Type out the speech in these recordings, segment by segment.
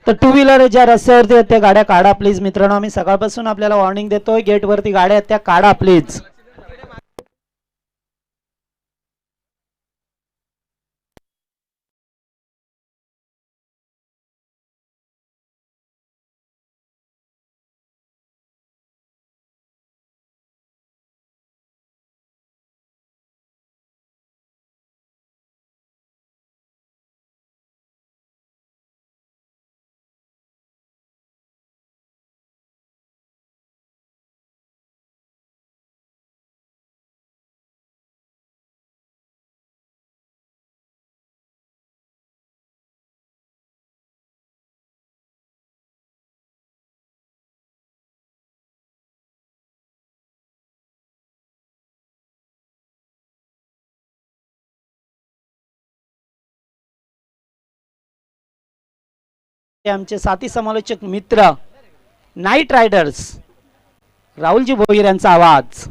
तर two wheeler ज्या रस्त्यावरती आहेत त्या गाड्या काढा प्लीज मित्रांनो. आम्ही सकाळपासून आपल्याला वॉर्निंग देतोय, गेटवरती गाड्या आहेत त्या काढा प्लीज. आमचे साथी समालोचक मित्र नाईट रायडर्स राहुलजी भोईर यांचा आवाज.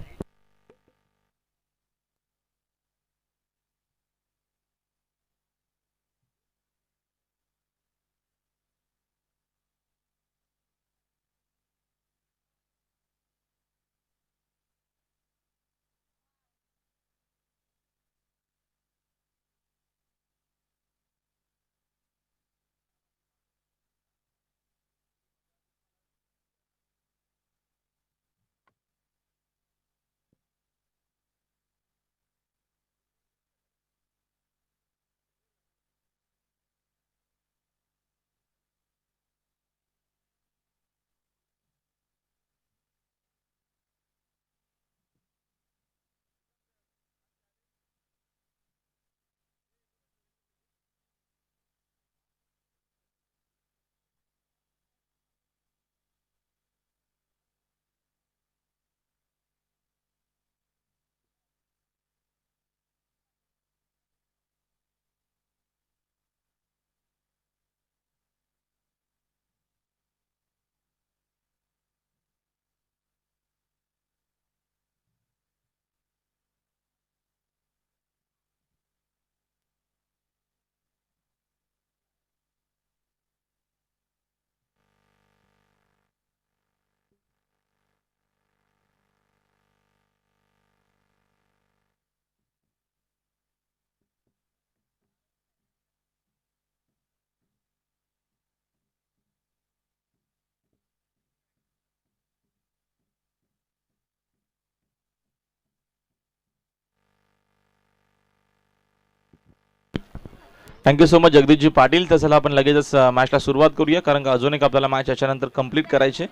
Thank you so much Jagdishji Patil. तर चला आपण लगेचच मॅचला सुरुवात करूया, कारण का अजून एक आपल्याला मॅच याच्यानंतर कंप्लीट करायचे.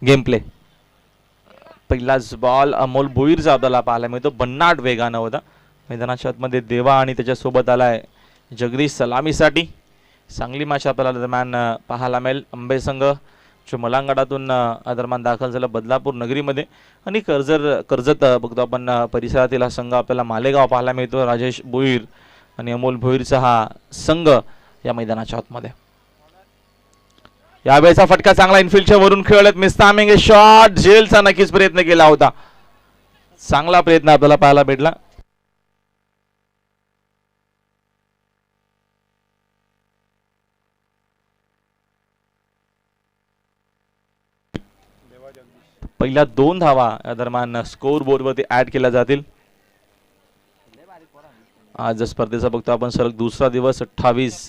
Game play. पहिलाच बॉल अमोल भोईरचा आपल्याला पाहायला मिळतो, भन्नाट वेगानं होता. मैदानाच्या आतमध्ये देवा आणि त्याच्यासोबत आलाय जगदीश सलामीसाठी. चांगली मॅच आपल्याला दरम्यान पाहायला मिळेल. आंबे संघ जो मलांगडातून दरम्यान दाखल झाला बदलापूर नगरीमध्ये, आणि कर्जत बघतो आपण परिसरातील हा संघ आपल्याला मालेगाव पाहायला मिळतो. राजेश भोईर आणि अमोल भोईरचा हा संघ या मैदानाच्या आतमध्ये. यावेळेचा फटका चांगला इनफिल्डच्या वरून खेळत मिस्तामिंग शॉट झेलचा नक्कीच प्रयत्न केला होता. चांगला प्रयत्न आपल्याला पाहायला भेटला. पहिल्या 2 धावा या दरम्यान स्कोर बोर्डवरती ऍड केल्या जातील. आज स्पर्धेचा बघतो आपण सलग दुसरा दिवस 28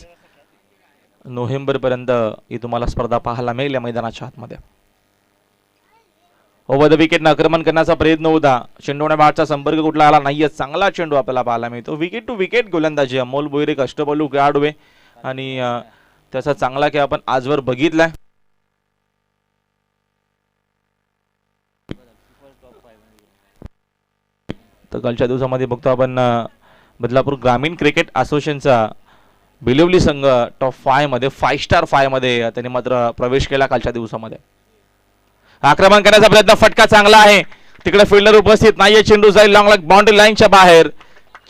नोव्हेंबर पर्यंत ही तुम्हाला स्पर्धा पाहायला मिळेल या मैदानाच्या आतमध्ये. ओव्हर द विकेट आक्रमण करण्याचा प्रयत्न होता. चेंडूने बॅटचा संपर्क कुठला आला नाहीये. चांगला चेंडू आपल्याला पाहायला मिळतो. विकेट टू विकेट गोलंदाजी अमोल भोईर एक अष्टपैलू खेळाडू आहे, आणि त्याचा चांगला खेळ आपण आजवर बघितलाय. तर कालच्या दिवसामध्ये बघतो आपण बदलापूर ग्रामीण क्रिकेट असोसिएशनचा बिलिवली संघ टॉप 5 मध्ये 5 स्टार 5 मध्ये त्यांनी मात्र प्रवेश केला कालच्या दिवसामध्ये. आक्रमण करण्याचा प्रयत्न, फटका चांगला आहे, तिकडे फिल्डर उपस्थित नाहीये, चेंडू जाईल लॉंग बाउंड्री लाईनच्या बाहेर.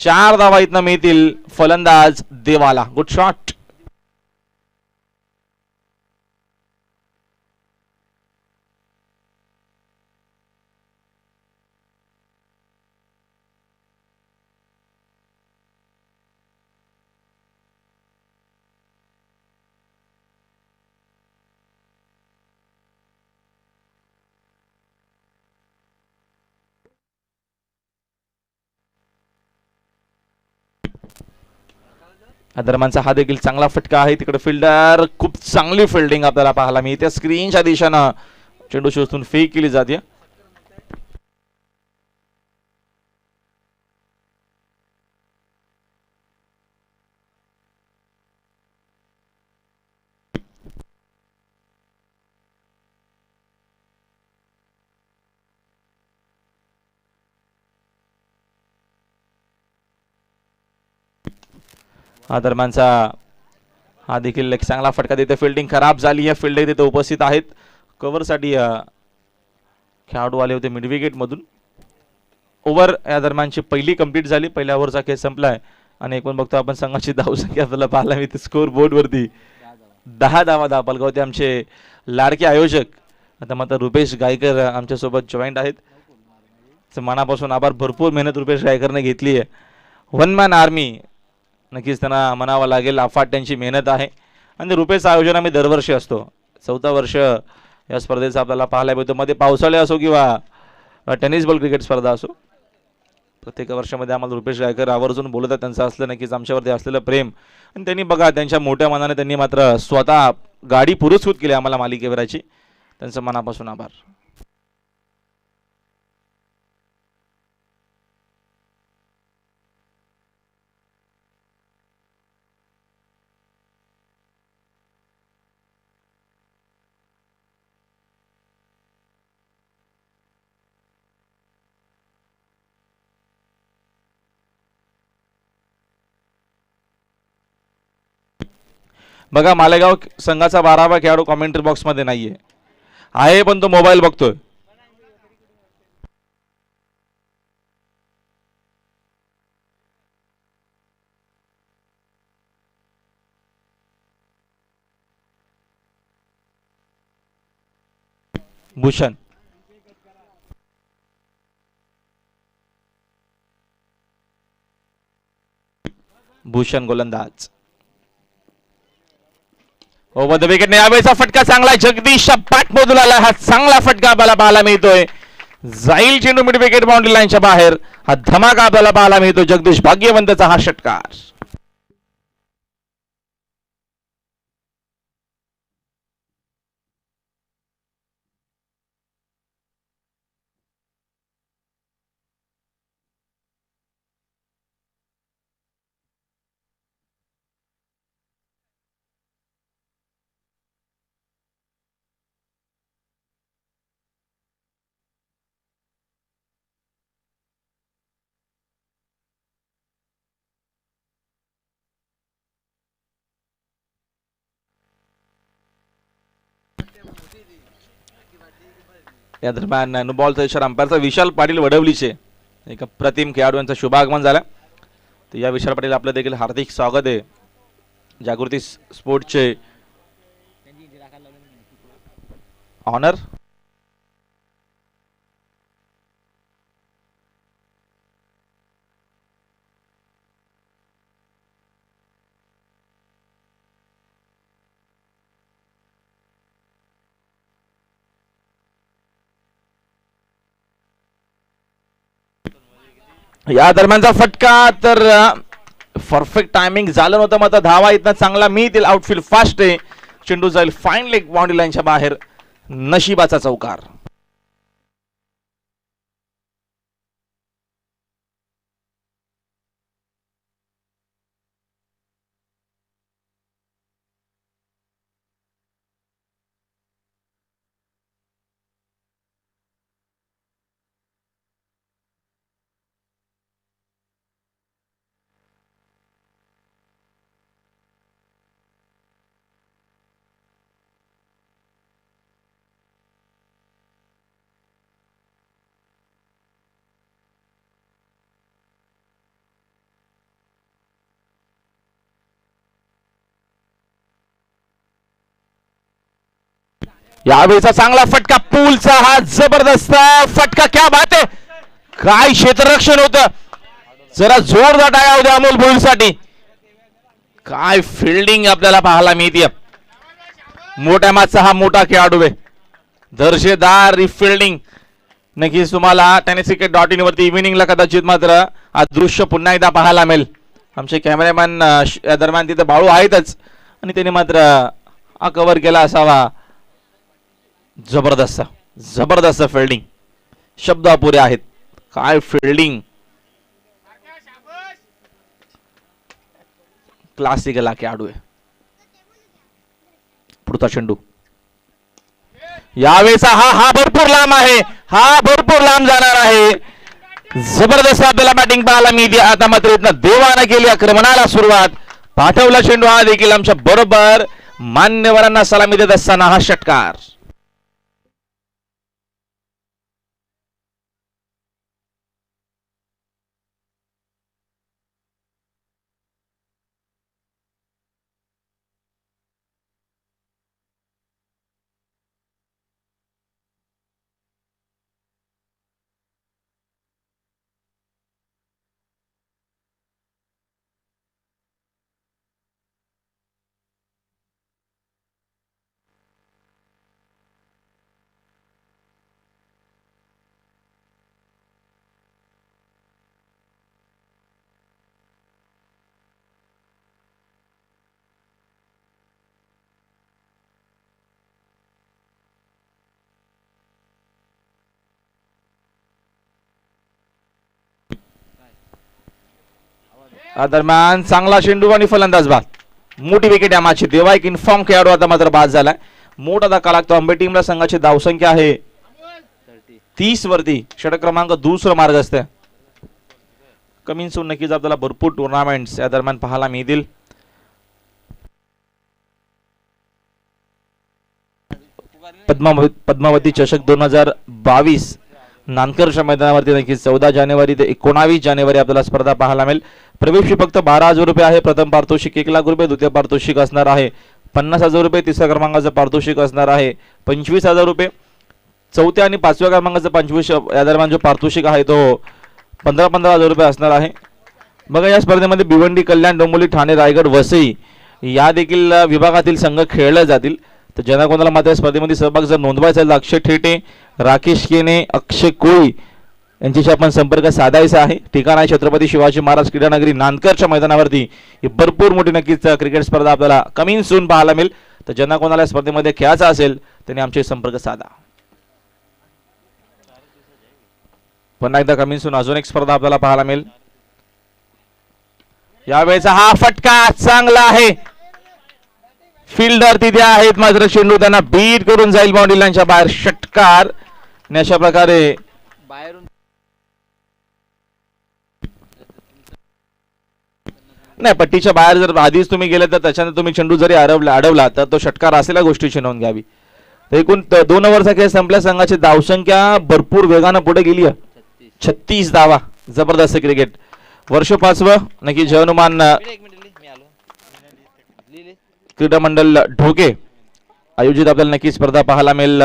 4 धावा इथनं मिळतील फलंदाज देवाला. Good shot. दरम्यानचा हा देखील चांगला फटका आहे, तिकडे फिल्डर खूप चांगली फिल्डिंग आपल्याला पाहायला मिळते. स्क्रीनच्या दिशेनं चेंडू शोधून फेक केली जाते. हा दरम्यानचा हा देखील एक चांगला फटका देते. फिल्डिंग खराब झाली आहे, फिल्डर तिथे उपस्थित आहेत कव्हरसाठी. खेळाडू आले होते मिड विकेट मधून. ओव्हर या दरम्यानची पहिली कंप्लीट झाली, पहिल्या ओव्हरचा खेळ संपलाय आणि एकूण बघतो आपण संघाची धावसंख्या आपल्याला पाहायला मिळते स्कोर बोर्ड वरती. 10 धावा दाखल होते आमचे लाडके आयोजक. आता मात्र रुपेश गायकर आमच्या सोबत जॉईंट आहेत. मनापासून आभार. भरपूर मेहनत रुपेश गायकरने घेतली आहे. वन मॅन आर्मी नक्कीच त्यांना म्हणावं लागेल. अफाट त्यांची मेहनत आहे आणि रुपेश आयोजन आम्ही दरवर्षी असतो. 4थं वर्ष या स्पर्धेचं आपल्याला पाहायला मिळतं. मध्ये पावसाळे असो किंवा टेनिस बॉल क्रिकेट स्पर्धा असो, प्रत्येक वर्षामध्ये आम्हाला रुपेश गायकर आवर्जून बोलतात. त्यांचं असलं नक्कीच आमच्यावरती असलेलं प्रेम. आणि त्यांनी बघा त्यांच्या मोठ्या मनाने त्यांनी मात्र स्वतः गाडी पुरस्कृत केली आम्हाला मालिकेवराची. त्यांचं मनापासून आभार. बघा मालेगाव संघाचा 12वा खेळाडू कॉमेंट्री बॉक्स मध्ये नाहीये, आहे पण तो मोबाईल बघतोय. भूषण भूषण गोलंदाज. Over the wicket. यावेळेचा फटका चांगला, जगदीश पाठ मधून आला. हा चांगला फटका आपल्याला पाहायला मिळतोय. जाईल चेंडू मिड विकेट बाउंड्री लाईनच्या बाहेर. हा धमाका आपल्याला पाहायला मिळतो. जगदीश भाग्यवंतचा हा षटकार. या दरम्यान नो बॉलचा इशारा अंपायरचा विशाल पाटील वडवलीचे एक अप्रतिम खेळाडू यांचं शुभागमन झालं. तर या विशाल पाटील आपलं देखील हार्दिक स्वागत आहे जागृती स्पोर्टचे ऑनर. या दरम्यानचा फटका तर परफेक्ट टायमिंग झालं नव्हतं. मात्र धावा इथं चांगला मिळतील. आउटफील्ड फास्ट आहे. चेंडू जाईल फाईन लेग बाउंड्री लाईनच्या बाहेर. नशिबाचा चौकार. यावेळीचा चांगला फटका, पूलचा हा जबरदस्त फटका, क्या बात आहे, काय क्षेत्ररक्षण होतं. जरा जोरदार टाळ्या होत्या अमोल भोईरसाठी. काय फिल्डिंग आपल्याला पाहायला मिळते. मोठ्या मागचा हा मोठा खेळाडू आहे, दर्जेदार फिल्डिंग. नक्कीच तुम्हाला tenniscricket.in वरती इव्हिनिंगला कदाचित मात्र हा दृश्य पुन्हा एकदा पाहायला मिळेल. आमचे कॅमेरामॅन या दरम्यान तिथे बाळू आहेतच आणि त्यांनी मात्र हा कव्हर केला असावा. जबरदस्त जबरदस्त फिल्डिंग, शब्द अपुरे आहेत. काय फिल्डिंग, क्लासिकल हा खेळाडू आहे. पुढचा चेंडू यावेळेचा हा भरपूर लांब आहे, हा भरपूर लांब जाणार आहे. जबरदस्त आपल्याला बॅटिंग पाहायला मिळते. आता मात्र इथनं देवानं केली आक्रमणाला सुरुवात, पाठवला चेंडू हा देखील आमच्या बरोबर मान्यवरांना सलामी देत असताना हा षटकार. दरम्यान चांगला चेंडू आणि फलंदाज बाद. मोठी विकेट या मॅचची. देवा एक इन्फॉर्म खेळाडू आता मात्र बाद झालाय. मोठा धक्का लागतो. आंबे टीमला संघाची धावसंख्या आहे 30 वरती. षटक क्रमांक दुसरं मार्ग असते. कमी सून नक्कीच आपल्याला भरपूर टुर्नामेंट्स या दरम्यान पाहायला मिळतील. पद्मावती चषक 2022 नानकरच्या मैदानावरती नक्कीच 14 जानेवारी ते 19 जानेवारी आपल्याला स्पर्धा पाहायला मिळेल. प्रवेश फी फक्त 12,000 रुपये आहे. प्रथम पारितोषिक 1,00,000 रुपये, द्वितीय पारितोषिक असणार आहे 50,000 रुपये, तिसऱ्या क्रमांकाचं पारितोषिक असणार आहे 25,000 रुपये, चौथ्या आणि पाचव्या क्रमांकाचं 25 या दरम्यान जो पारितोषिक आहे तो 15,000 रुपये असणार आहे. बघा या स्पर्धेमध्ये भिवंडी, कल्याण, डोंबिवली, ठाणे, रायगड, वसई या देखील विभागातील संघ खेळले जातील. तर ज्यांना कोणाला मात्र स्पर्धेमध्ये सहभाग जर नोंदवायचा आहे, अक्षय ठेटे, राकेश केने, अक्षय कोळी यांच्याशी आपण संपर्क साधायचा आहे. ठिकाण आहे छत्रपती शिवाजी महाराज क्रीडानगरी नांदकरच्या मैदानावरती. ही भरपूर मोठी नक्कीच क्रिकेट स्पर्धा आपल्याला कमी सून पाहायला मिळेल. तर ज्यांना कोणाला स्पर्धेमध्ये खेळायचा असेल त्यांनी आमचे संपर्क साधा. पुन्हा एकदा कमी सून अजून एक स्पर्धा आपल्याला पाहायला मिळेल. यावेळेचा हा फटका चांगला आहे. फिल्डर तिथे आहेत मात्र चेंडू त्यांना बीट करून जाईल बाउंड्री लाईनच्या बाहेर. षटकार. अशा प्रकारे बाहेरून नाही, पट्टीच्या बाहेर जर आधीच तुम्ही गेले तर त्याच्यानंतर तुम्ही चेंडू जरी अडवला तर तो षटकार असलेल्या गोष्टीची नोंद घ्यावी. एकूण 2 ओव्हरचा खेळ संपल्या. संघाची धावसंख्या भरपूर वेगानं पुढे गेली आहे. 36 धावा. जबरदस्त क्रिकेट. वर्ष 5वं नक्की जय हनुमान क्रीडा मंडळ ढोके आयोजित आपल्याला नक्की स्पर्धा पाहायला मिळेल.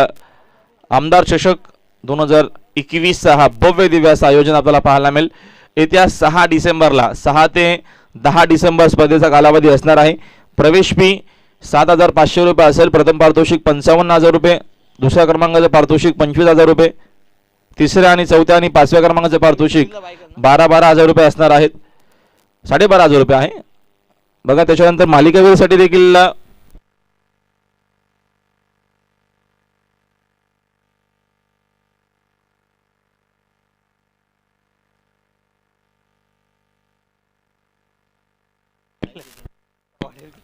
आमदार चषक 2021 हा भव्य दिव्य असं आयोजन आपल्याला पाहायला मिळेल. येत्या 6 डिसेंबरला 6 ते 10 डिसेंबर स्पर्धेचा कालावधी असणार आहे. प्रवेश फी 7,500 रुपये असेल. प्रथम पारितोषिक 55,000 रुपये, दुसऱ्या क्रमांकाचं पारितोषिक 25,000 रुपये, तिसऱ्या आणि चौथ्या आणि पाचव्या क्रमांकाचं पारितोषिक 12,000 रुपये असणार आहेत. 12,500 रुपये आहे. बघा त्याच्यानंतर मालिकावीरसाठी देखील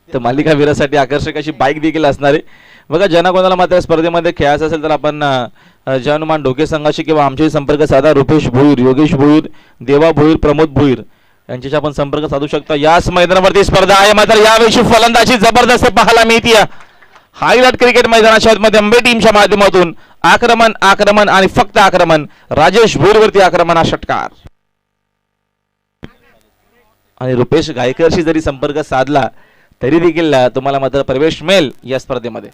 तर मालिकावीरासाठी आकर्षक अशी बाईक देखील असणार आहे. बघा ज्यांना कोणाला मात्र स्पर्धेमध्ये खेळायचं असेल तर आपण जय हनुमान ढोके संघाशी किंवा आमच्याशी संपर्क साधा. रुपेश भोईर, योगेश भोईर, देवा भोईर, प्रमोद भोईर यांच्याशी आपण संपर्क साधू शकता. याच मैदानावरती स्पर्धा आहे मात्र यावेळी फलंदाजी जबरदस्त पाहायला मिळते. हायलाइट क्रिकेट मैदानाच्या मध्ये अंबे टीमच्या माध्यमातून आक्रमण आक्रमण आणि फक्त आक्रमण. राजेश भोईरवरती आक्रमण हा षटकार. आणि रुपेश गायकरशी जरी संपर्क साधला तरी देखील तुम्हाला मात्र प्रवेश मिळेल या स्पर्धेमध्ये.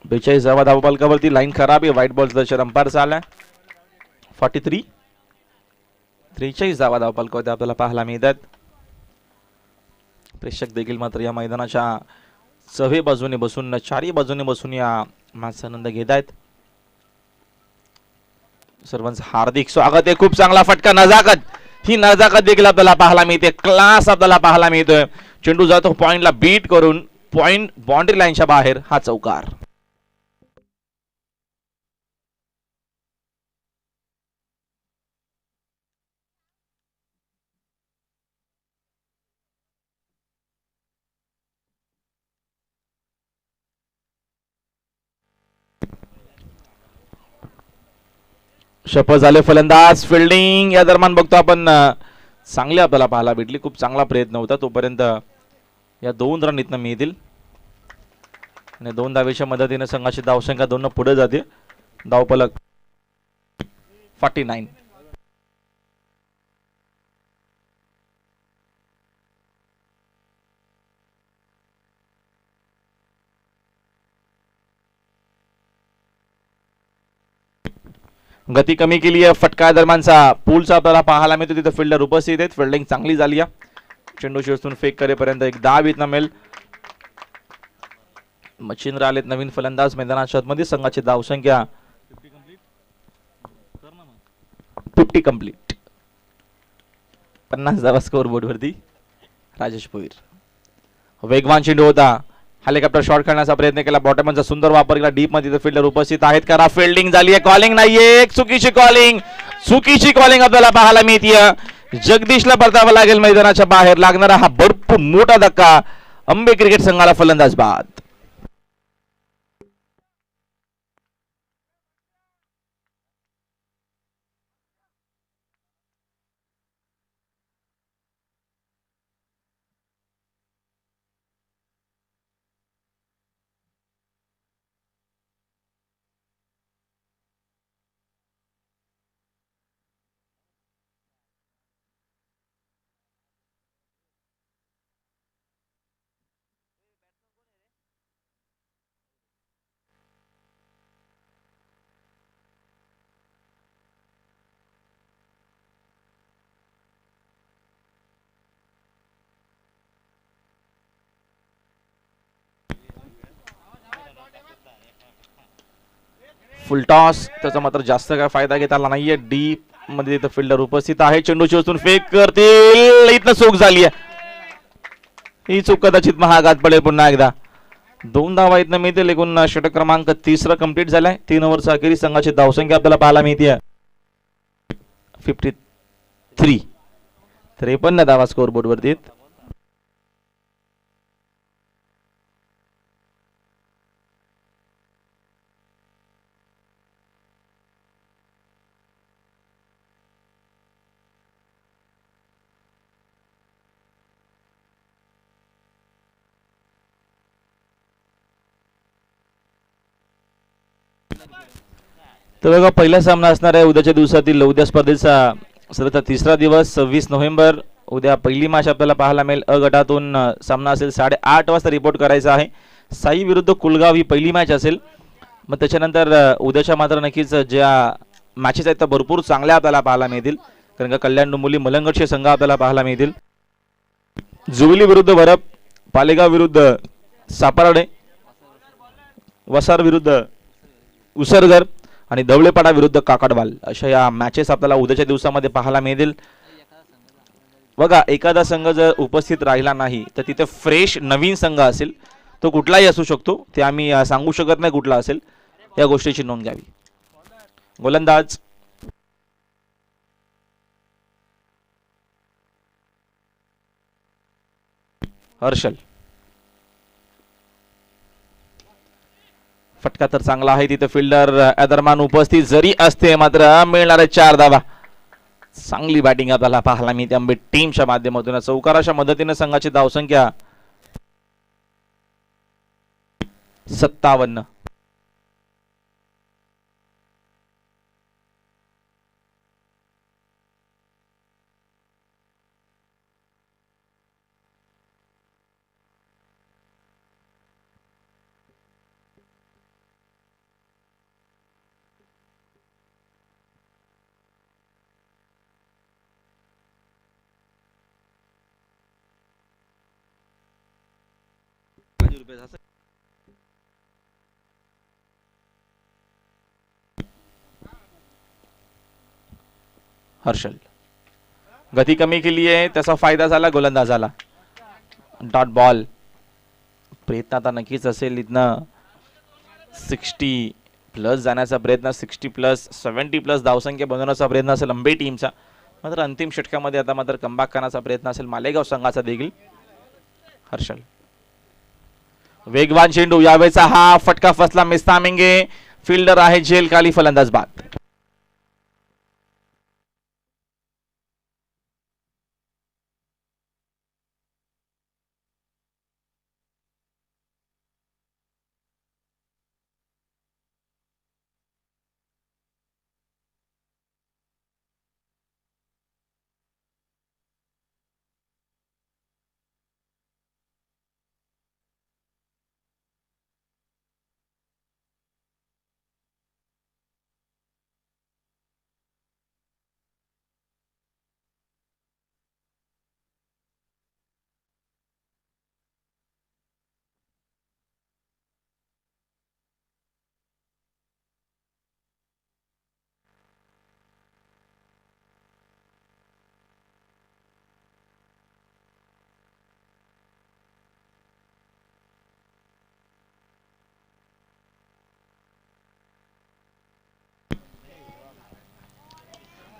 42व्या धावफलकावरती लाईन खराब आहे. व्हाईट बॉलचा दर्शन अंपायरचा आलाय. 43 43व्या धावफलकावरती आपल्याला पाहायला मिळतात. प्रेक्षक देखील मात्र या मैदानाच्या सवे बाजूने बसून चारही बाजूने बसून या मॅचचा आनंद घेत आहेत. सर्वांचं हार्दिक स्वागत आहे. खूप चांगला फटका, नजाकत, ही नजाकत देखील आपल्याला पाहायला मिळते. क्लास आपल्याला पाहायला मिळतोय. चेंडू जातो पॉइंटला बीट करून, पॉइंट बाउंड्री लाईनच्या बाहेर हा चौकार. शपथ झाले फलंदाज. फिल्डिंग या दरम्यान बघतो आपण चांगली आपल्याला पाहायला भेटली. खूप चांगला प्रयत्न होता तोपर्यंत. या 2 रन इथनं मिळतील आणि 2 धावेच्या मदतीने संघाची धावसंख्या 2 पुढे जाते. धावफलक 49. गती कमी केली आहे. फटका दरम्यानचा पूलचा आपल्याला पाहायला मिळतो. तिथे फिल्डर उपस्थित आहेत. फिल्डिंग चांगली झाली आहे. चेंडू शिरसून फेक करेपर्यंत एक धाव इथं मिळेल. मच्छिंद्र आलेत नवीन फलंदाज मैदानाच्या आतमध्ये. संघाची धावसंख्या 50 कंप्लीट. 50 धावा स्कोर बोर्ड वरती. राजेश भोईर. वेगवान चेंडू होता. हेलिकॉप्टर शॉट करण्याचा प्रयत्न केला. बॉटमचा सुंदर वापर केला. डीप मध्ये फिल्डर उपस्थित आहेत. करा फिल्डिंग झाली आहे. कॉलिंग नाहीये. चुकीची कॉलिंग, चुकीची कॉलिंग आपल्याला पाहायला मिळते. जगदीशला परतावा लागेल मैदानाच्या बाहेर. लागणारा हा भरपूर मोठा धक्का. अंबे क्रिकेट संघाला फलंदाज बाद. फुलटॉस, त्याचा मात्र जास्त काय फायदा घेता आला नाहीये. डीप मध्ये तिथं फिल्डर उपस्थित आहे. चेंडूची वस्तून फेक करतील. इथनं चूक झाली आहे. ही चूक कदाचित महागात पडेल पुन्हा एकदा. 2 धावा इथनं मिळतील. एकूण षटक क्रमांक 3 कंप्लीट झालाय. 3 ओव्हरचा अखेरी संघाची धावसंख्या आपल्याला पाहायला मिळते 53. 53 धावा स्कोर बोर्ड वरती. तर बघा, पहिला सामना असणार आहे उद्याच्या दिवसातील. उद्या स्पर्धेचा सलग 3रा दिवस 26 नोव्हेंबर. उद्या पहिली मॅच आपल्याला पाहायला मिळेल. अ गटातून सामना असेल 8:30 वाजता रिपोर्ट करायचा आहे. साई विरुद्ध कुलगाव ही पहिली मॅच असेल. मग त्याच्यानंतर उद्याच्या मात्र नक्कीच ज्या मॅचेस आहेत त्या भरपूर चांगल्या आपल्याला पाहायला मिळतील. कारण का कल्याण डोंबिवली मलंगटचे संघ आपल्याला पाहायला मिळतील. जुबिली विरुद्ध भरप, पालेगाव विरुद्ध सापराडे, वसार विरुद्ध उसरगर आणि धवळेपाडा विरुद्ध काकडवाल, अशा या मॅचेस आपल्याला उद्याच्या दिवसामध्ये पाहायला मिळतील. बघा, एखादा संघ जर उपस्थित राहिला नाही तर तिथे फ्रेश नवीन संघ असेल, तो कुठलाही असू शकतो. ते आम्ही सांगू शकत नाही कुठला असेल. या गोष्टीची नोंद घ्यावी. गोलंदाज हर्षल. फटका तर चांगला आहे. तिथे फिल्डर दरम्यान उपस्थित जरी असते मात्र मिळणारे 4 धावा. चांगली बॅटिंग आपल्याला पाहायला मिळते आंबे टीमच्या माध्यमातून. चौकाराच्या मदतीने संघाची धावसंख्या 57. हर्षल गती कमी केली आहे, त्याचा फायदा झाला गोलंदाजाला. Dot ball. प्रयत्न आता नक्कीच असेल इथनं 60 प्लस जाण्याचा प्रयत्न, 60 प्लस 70 प्लस धावसंख्या बनवण्याचा प्रयत्न असेल अंबे टीमचा. मात्र अंतिम षटकामध्ये आता मात्र कमबॅक करण्याचा प्रयत्न असेल मालेगाव संघाचा देखील. हर्षल वेगवान चेंडू, यावेळेचा हा फटका फसला, मिस्तामिंगे फिल्डर आहे झेल खाली, फलंदाज बाद.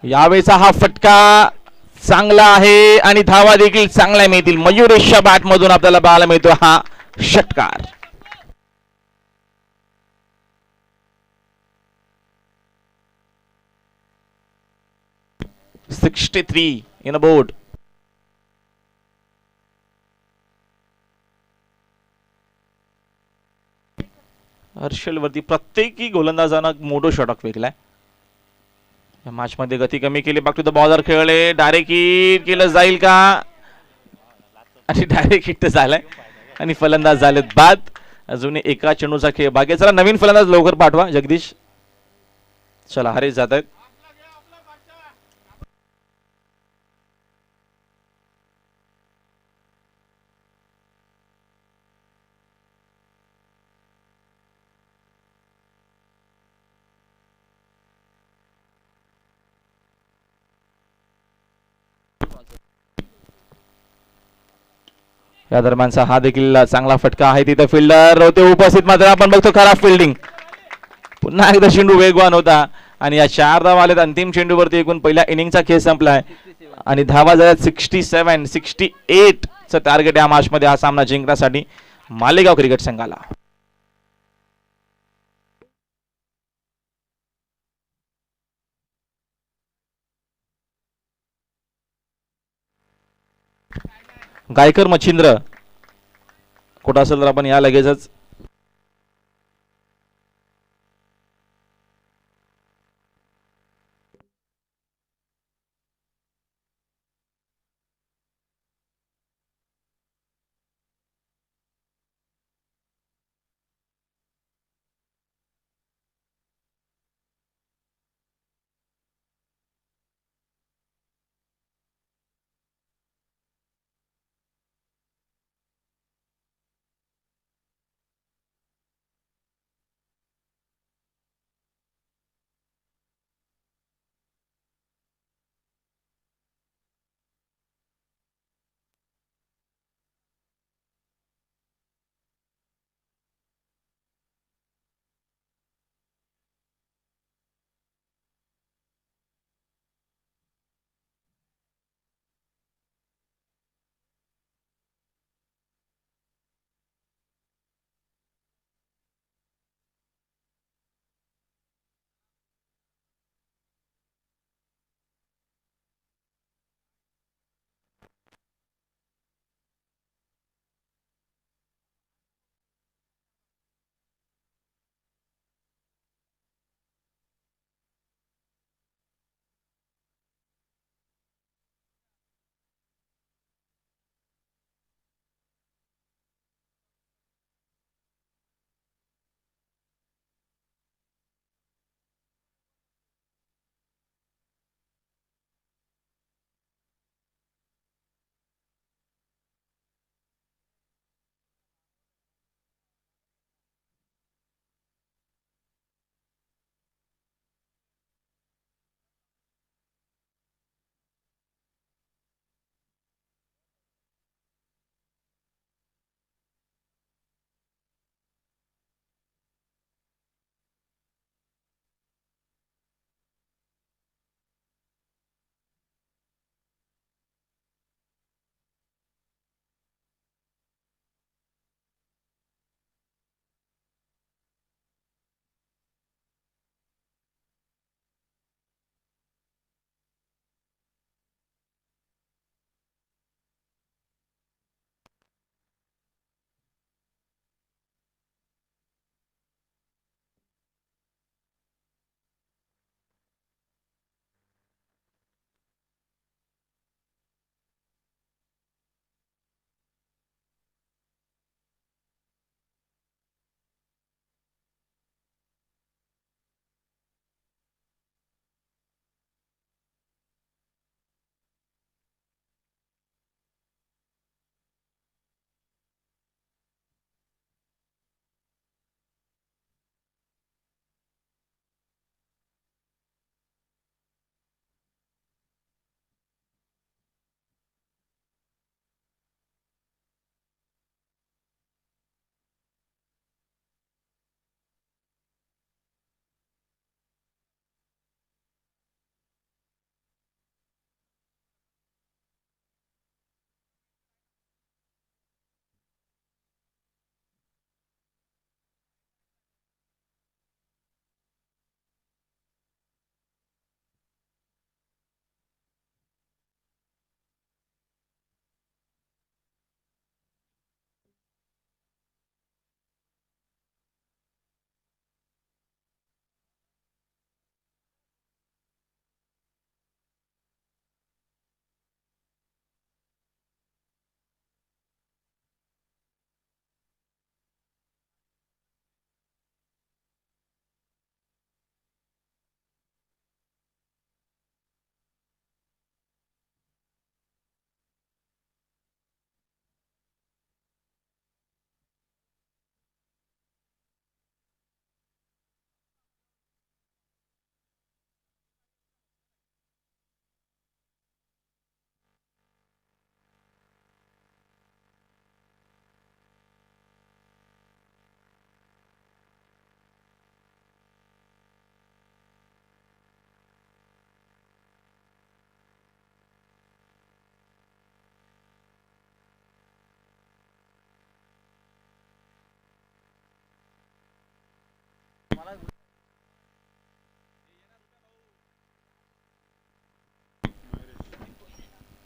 यावेळेचा हा फटका चांगला आहे आणि धावा देखील चांगल्या मिळतील. मयुरेशच्या बॅट मधून आपल्याला पाहायला मिळतो हा षटकार. $63 इन अ बोर्ड. हर्षल वरती प्रत्येकी गोलंदाजानं मोठं षटक फेकलाय. या मॅच मध्ये गती कमी केली, बाकी तो बॉलर खेळले, डायरेक्ट हिट केलं जाईल का, आणि डायरेक्ट हिट तर झालाय आणि फलंदाज झालेत बाद. अजून एका चेंडूचा खेळ बाकी. चला नवीन फलंदाज लवकर पाठवा जगदीश. चला हरेश जात आहेत. या दरम्यानचा हा देखील चांगला फटका आहे. तिथे फिल्डर होते उपस्थित, मात्र आपण बघतो खराब फिल्डिंग. पुन्हा एकदा चेंडू वेगवान होता आणि या 4 धावा आल्यात अंतिम चेंडूवरती. एकूण पहिल्या इनिंगचा खेळ संपलाय आणि धावा झाल्यात 67, 68 चं टार्गेट या मॅच मध्ये हा सामना जिंकण्यासाठी मालेगाव क्रिकेट संघाला. गायकर मच्छिंद्र कुठं असेल तर आपण या लगेचच.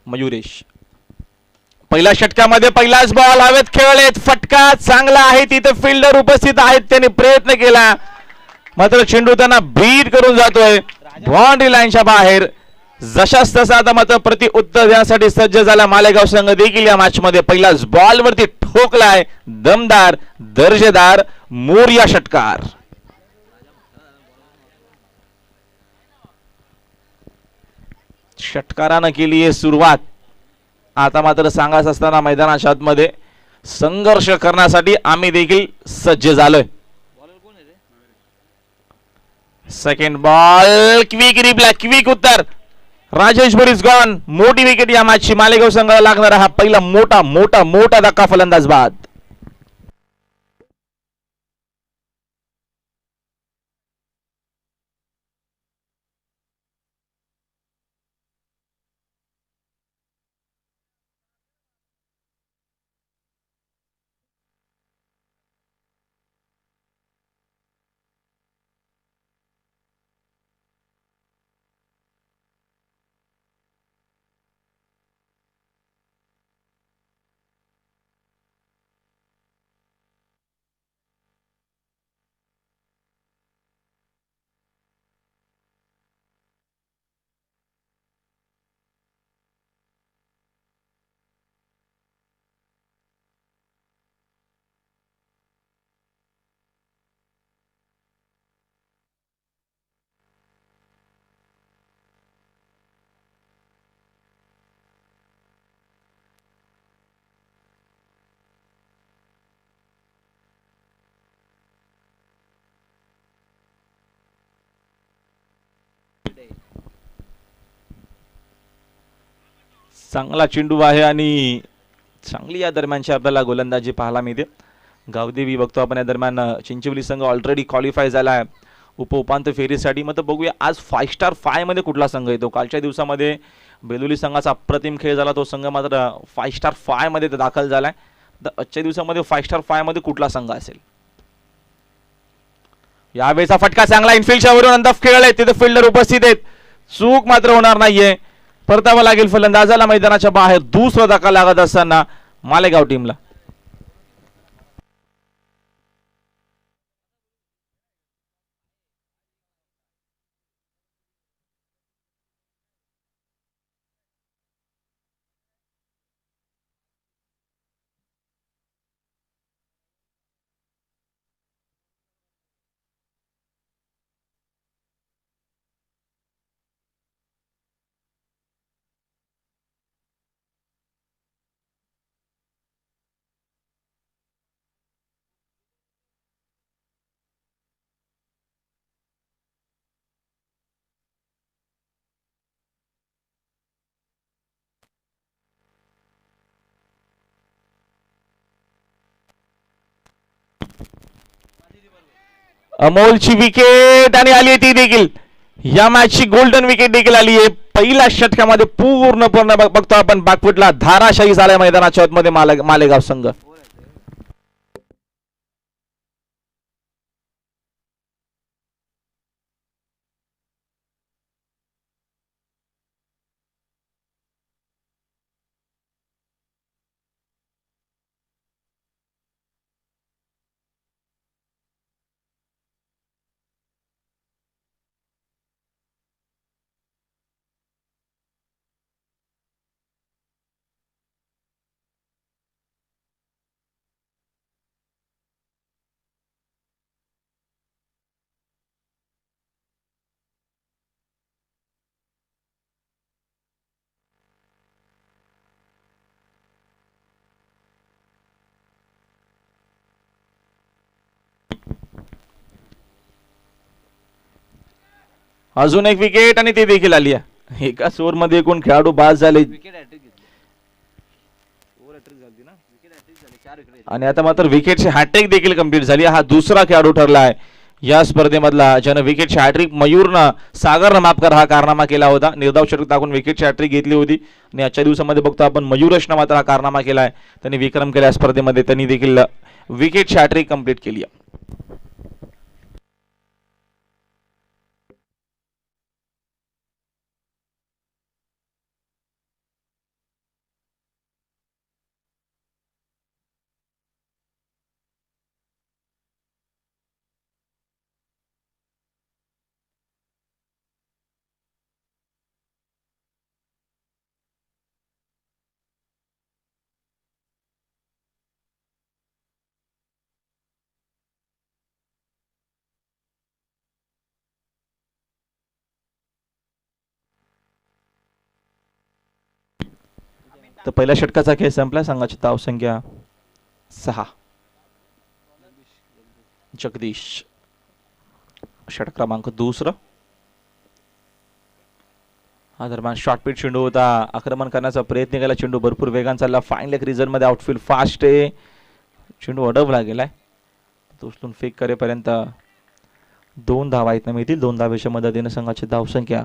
मयुरेश पहिल्या षटकामध्ये पहिलाच बॉल हवेत खेळलेत, फटका चांगला आहे, तिथे फिल्डर उपस्थित आहेत, त्यांनी प्रयत्न केला मात्र चेंडू त्यांना बीट करून जातोय बाउंड्री लाईनच्या बाहेर. जशास तसा आता मात्र प्रति उत्तर देण्यासाठी सज्ज झाला मालेगाव संघ देखील या मॅच मध्ये. पहिलाच बॉल वरती ठोकलाय दमदार दर्जेदार मोर्या षटकार. षटकारानं केली आहे सुरुवात. आता मात्र सांगायचं असताना मैदानाच्या आतमध्ये संघर्ष करण्यासाठी आम्ही देखील सज्ज झालोय. Second ball quick reply, quick उत्तर. Rajesh Bhor is gone. मोठी विकेट या मॅचची मालेगाव संघाला लागणारा हा पहिला मोठा मोठा मोठा धक्का फलंदाज बाद. चांगला चेंडू आहे आणि चांगली या दरम्यानची आपल्याला गोलंदाजी पाहायला मिळते. गावदेवी बघतो आपण या दरम्यान चिंचवली संघ ऑलरेडी क्वालिफाय झाला आहे उपांत्य फेरीसाठी. मग बघूया आज 5 स्टार 5 मध्ये कुठला संघ येतो. कालच्या दिवसामध्ये बेलुली संघाचा अप्रतिम खेळ झाला, तो संघ मात्र 5 स्टार 5 मध्ये दाखल झालाय. तर आजच्या दिवसामध्ये 5 स्टार 5 मध्ये कुठला संघ असेल. यावेळेचा फटका चांगला इनफिल्डच्या वरून अंदाज खेळलाय, तिथे फिल्डर उपस्थित आहेत, चूक मात्र होणार नाहीये. परतावा लागेल फलंदाजाला मैदानाच्या बाहेर. दुसरा धक्का लागत असताना मालेगाव टीमला. अमोलची विकेट आणि आली ती देखील या मॅचची गोल्डन विकेट देखील आली आहे. पहिल्या षटकामध्ये पूर्णपणे बघतो आपण बॅकफुटला धाराशाही झालाय मैदानाच्या आतमध्ये मालेगाव संघ. अजून एक विकेट आणि ती देखील आली आहे. एका ओव्हर मध्ये एकूण खेळाडू बाद झाले आणि आता मात्र विकेटची हॅट्रिक देखील कंप्लीट झाली. हा दुसरा खेळाडू ठरला आहे या स्पर्धेमधला ज्यानं विकेटची हॅट्रिक मयूरनं सागरनं माफ कर हा कारनामा केला होता. निर्धाव षटक टाकून विकेटची हॅट्रिक घेतली होती आणि आजच्या दिवसामध्ये बघतो आपण मयूरशनं मात्र हा कारनामा केलाय. त्यांनी विक्रम केला स्पर्धेमध्ये, त्यांनी देखील विकेटची हॅट्रिक कंप्लीट केली आहे. तर पहिल्या षटकाचा खेळ संपला. संघाची धावसंख्या 6. जगदीश षटक क्रमांक 2. हा दरम्यान शॉर्टपिट चेंडू होता. आक्रमण करण्याचा प्रयत्न केला. चेंडू भरपूर वेगान चालला. फाईन लेग रिजन मध्ये आउटफील्ड फास्ट आहे. चेंडू अडवला गेलाय. तो उचलून फेक करेपर्यंत 2 धावा इथनं मिळतील. 2 धावेच्या मदतीने संघाची धावसंख्या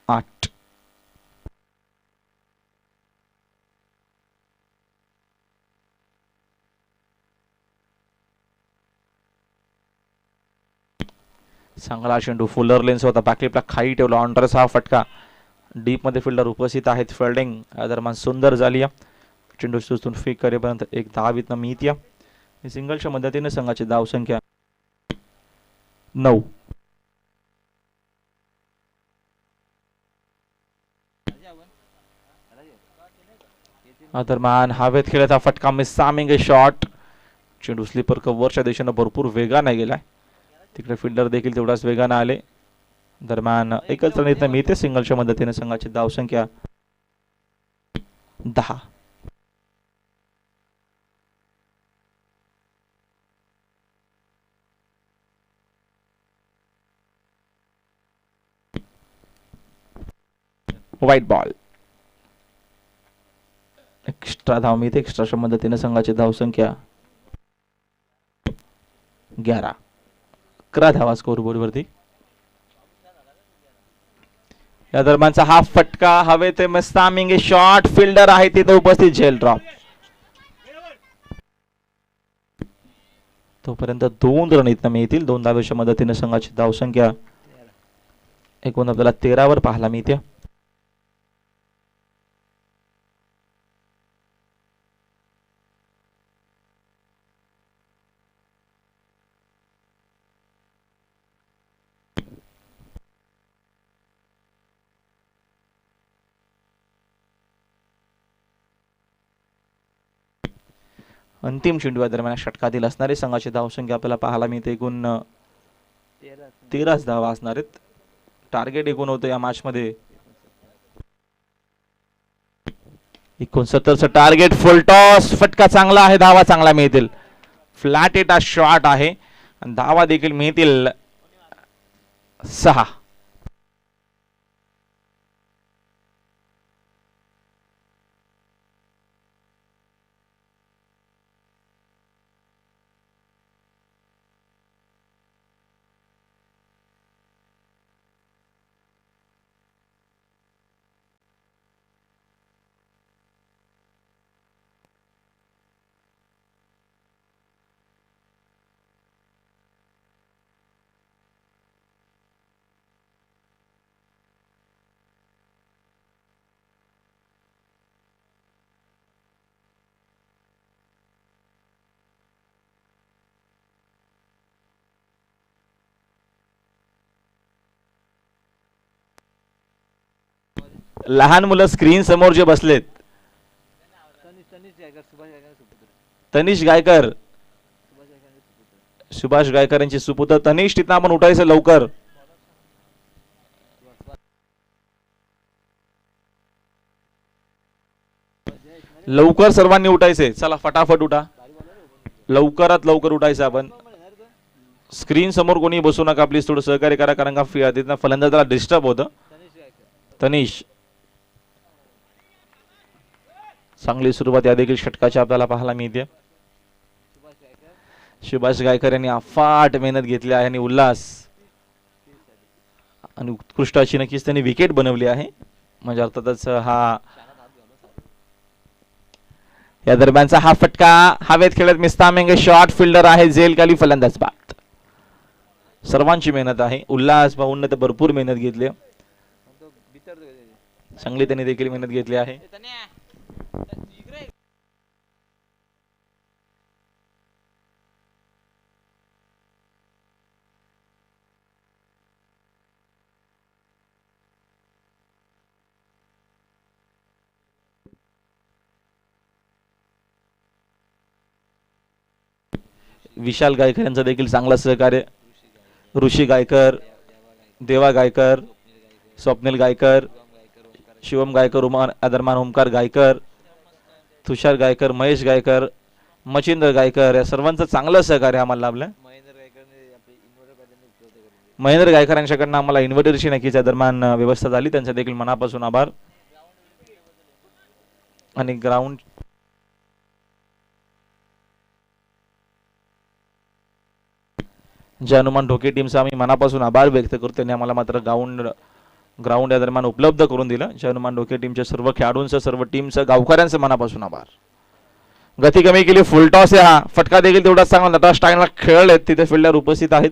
8. चांगला चेंडू फुलर लेन्स होता. बॅकलिपला खाली ठेवला. ऑनड्रेस हा फटका. डीप मध्ये फिल्डर उपस्थित आहेत. फिल्डिंग दरम्यान सुंदर झाली. चेंडू सुचून फेक करेपर्यंत 1 धाव इथनं मिळते. सिंगलच्या मदतीने संघाची धावसंख्या 9. दरम्यान हवेत खेळत हा फटका मिस. सामिंग शॉट. चेंडू स्लीपर कव्हरच्या दिशेनं भरपूर वेगाने गेलाय. तिकडे फिल्डर देखील तेवढाच वेगाने आले. दरम्यान एकच रन इथं मिळते. सिंगलच्या मदतीने संघाची धावसंख्या 10. White ball. एक्स्ट्रा धाव मिळते. एक्स्ट्राच्या मदतीने संघाची धावसंख्या 11. 11 धावा स्कोरबोर्ड वरती. या दरम्यानचा हा फटका हवेत मस्तामिंग शॉट. फिल्डर आहे तिथे उपस्थित. झेल ड्रॉप. तोपर्यंत 2 रन इथं मिळतील. 2 धावेच्या मदतीने संघाची धावसंख्या एकूण आपल्याला 13 वर पाहायला मिळते. अंतिम चेंडू दरम्यान षटकातील असणारी संघाची धावसंख्या आपल्याला पाहायला मिळते. एकूण 13 धावा असणार आहेत. टार्गेट एकूण होतं या मॅच मध्ये 69चं टार्गेट. फुल टॉस. फटका चांगला आहे. धावा चांगला मिळतील. फ्लॅट एटा शॉट आहे आणि धावा देखील मिळतील 6. लहान मुलं स्क्रीन समोर जे बसलेत. तनिष गायकर. सुभाष गायकर यांची सुपुत्र तनिष. तिथं आपण उठायचं लवकर. लवकर सर्वांनी उठायचे. चला फटाफट उठा. लवकरात लवकर उठायचं आपण. स्क्रीन समोर कोणी बसू नका प्लीज. थोडं सहकार्य करा कारण का तिथं फलंदाजाला डिस्टर्ब होतं. तनिष चांगली सुरुवात या देखील षटकाची आपल्याला पाहायला मिळते. सुभाष गायकर यांनी अफाट मेहनत घेतली आहे आणि उल्हास आणि उत्कृष्ट अशी नक्कीच त्यांनी विकेट बनवली आहे. म्हणजे अर्थातच हा या दरम्यानचा हा फटका हवेत खेळत मिस्तामेंगे शॉट. फिल्डर आहे झेल खाली. फलंदाज बाद. सर्वांची मेहनत आहे. उल्हास भाऊंनी तर भरपूर मेहनत घेतली. चांगली त्यांनी देखील मेहनत घेतली आहे. विशाल गायकर यांचं देखील चांगलं सहकार्य. ऋषी गायकर, देवा गायकर, स्वप्नील गायकर शिवम गायकर, आदरमान ओमकार गायकर, तुषार गायकर, महेश गायकर, मचिंद्र गायकर या सर्वांचं चांगलं सहकार्य आम्हाला लाभलं. महेंद्र गायकर यांच्याकडनं आम्हाला इन्व्हर्टरची नक्कीच दरम्यान व्यवस्था झाली, त्यांचा देखील मनापासून आभार. आणि ग्राउंड जे हनुमान ढोके टीमचा आम्ही मनापासून आभार व्यक्त करतो. त्यांनी आम्हाला मात्र ग्राउंड या दरम्यान उपलब्ध करून दिलं. जे हनुमान ढोके टीमच्या सर्व खेळाडूंचं, सर्व टीमचं, गावकऱ्यांचं मनापासून आभार. गती कमी केली, फुल टॉस आहे हा. फटका देखील तेवढाच चांगला नटा स्टाईलला खेळलेत, तिथे फिल्डर उपस्थित आहेत.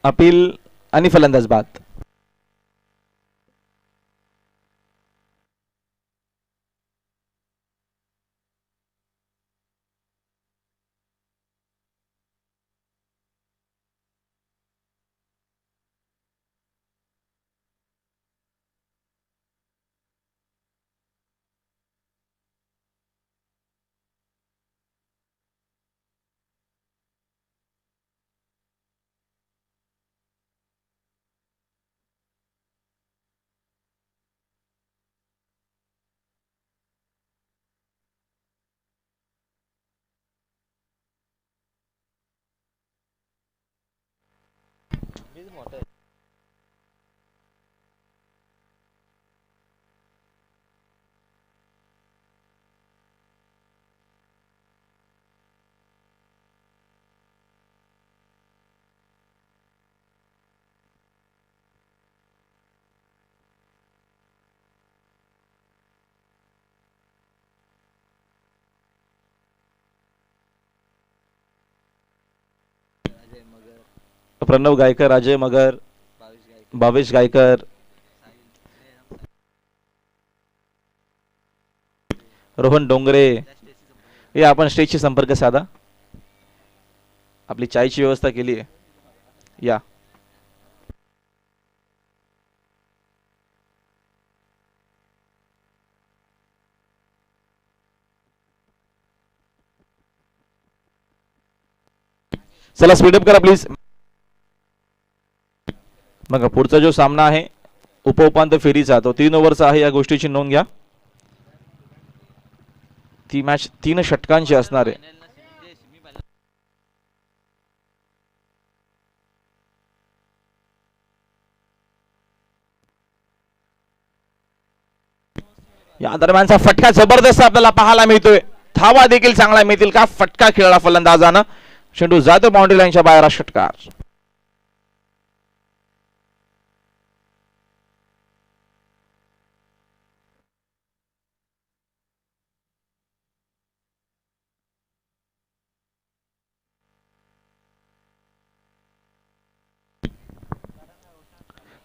अपील आणि फलंदाज बाद. प्रणव गायकर, अजय मगर, भावेश गायकर, रोहन डोंगरे. हे आपण स्टेजशी संपर्क साधा. आपली चायची व्यवस्था केली आहे या. चला स्पीडअप करा प्लीज. मग पुढचा जो सामना आहे उपउपांत्य फेरीचा, तो 3 ओव्हरचा आहे. या गोष्टीची नोंद घ्या. ती मॅच 3 षटकांची असणार आहे. या दरम्यानचा फटका जबरदस्त आपल्याला पाहायला मिळतोय. धावा देखील चांगला मिळतील का? फटका खेळला फलंदाजानं. चेंडू जातो बाउंड्री लाईनच्या बाहेर. षटकार.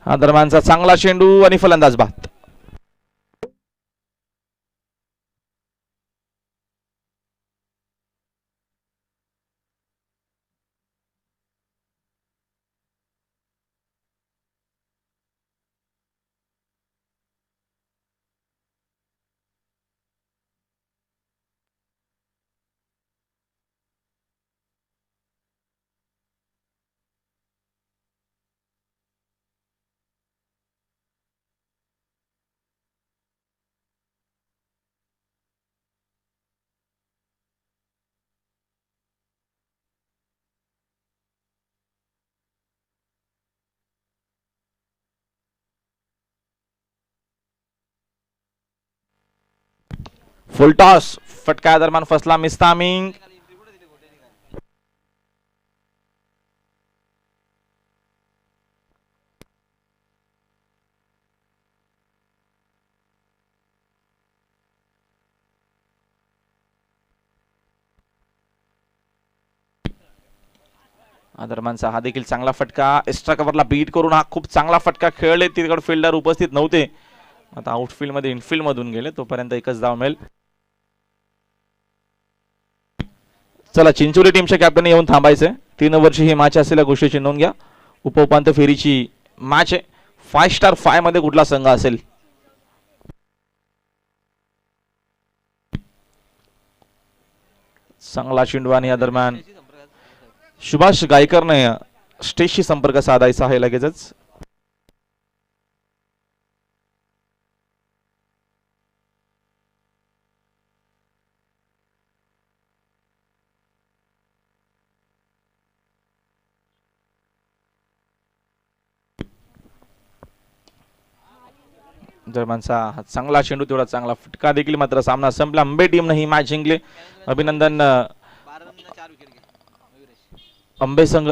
हा दरम्यानचा चांगला चेंडू आणि फलंदाज बाद. फुल टॉस. फटका दरम्यान फसला. Miss timing. दरम्यानचा हा देखील चांगला फटका. एक्स्ट्रा कव्हरला बीट करून हा खूप चांगला फटका खेळले. तिकडे फिल्डर उपस्थित नव्हते. आता आउटफील्ड मध्ये इनफील्ड मधून गेले. तोपर्यंत एकच धाव मिळेल. चला चिंचोली टीमच्या कॅप्टन येऊन थांबायचंय. 3 वर्ष ही मॅच असलेल्या गोष्टी नोंद घ्या. उपउपांत्य फेरीची मॅच आहे. 5-5 मध्ये कुठला संघ असेल? चांगला चेंडू आणि या दरम्यान सुभाष गायकरने स्टेजशी संपर्क साधायचा आहे लगेचच. दरम्यानचा हा चांगला चेंडू, तेवढा चांगला फटका देखील. मात्र सामना संपला. अंबे टीमने ही मॅच जिंकली. अभिनंदन अंबे संघ.